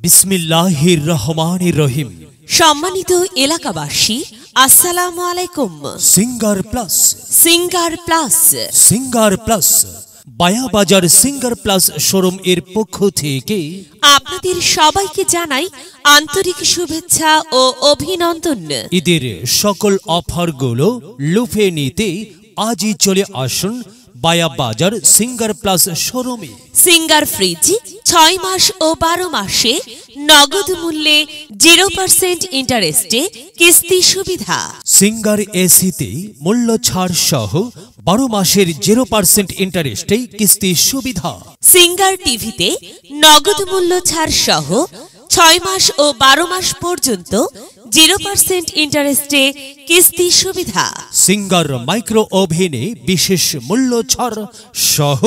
বিসমিল্লাহির রহমানির রহিম। সম্মানিত এলাকাবাসী, আসসালামু আলাইকুম। Singer Plus, Singer Plus, Singer Plus Bayabazar Singer Plus showroom এর পক্ষ থেকে আপনাদের সবাইকে জানাই আন্তরিক শুভেচ্ছা ও অভিনন্দন। ঈদের সকল অফারগুলো লুফে নিতে আজই চলে আসুন বায়াবাজার সিঙ্গার প্লাস শোরুমে। সিঙ্গার ফ্রিজ 6 মাস ও 12 মাসে নগদ মূল্যে 0% ইন্টারেস্টে কিস্তি সুবিধা। সিঙ্গার এসিতে মূল্য ছাড় সহ 12 মাসের 0% ইন্টারেস্টে কিস্তি সুবিধা। সিঙ্গার টিভিতে নগদ মূল্য ছাড় সহ 6 মাস ও 12 মাস পর্যন্ত 0% ইন্টারেস্টে কিস্তি সুবিধা। সিঙ্গার মাইক্রো ওভেনে বিশেষ মূল্য ছাড় সহ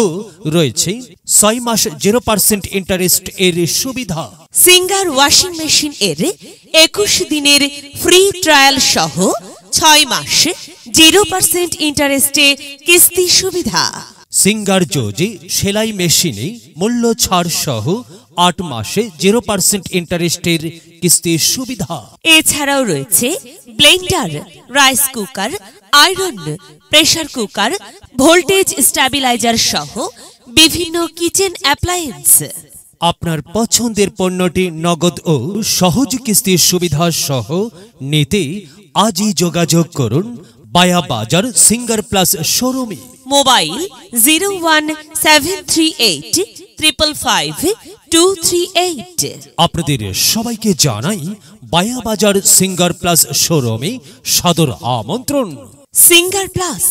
রয়েছে 6 মাস 0% ইন্টারেস্ট এর সুবিধা। সিঙ্গার ওয়াশিং মেশিন এর 21 দিনের ফ্রি ট্রায়াল সহ 6 মাস 0% ইন্টারেস্টে কিস্তি সুবিধা। সিঙ্গার জোজে সেলাই মেশিনে মূল্য ছাড় সহ 8 মাসে 0% ইন্টারেস্টের কিস্তি সুবিধা। এছাড়াও রয়েছে Blender, rice cooker, iron, pressure cooker, voltage stabiliser সহ বিভিন্ন কিচেন অ্যাপ্লায়েন্স। আপনার পছন্দের পণ্যটি নগদ ও সহজ কিস্তির সুবিধা সহ নিতে আজই যোগাযোগ করুন বায়াবাজার সিঙ্গার প্লাস শোরুমে। মোবাইল 01738555238। আপনাদের সবাইকে জানাই বায়াবাজার সিঙ্গার প্লাস শোরুমে সাদর আমন্ত্রণ। Singer plus.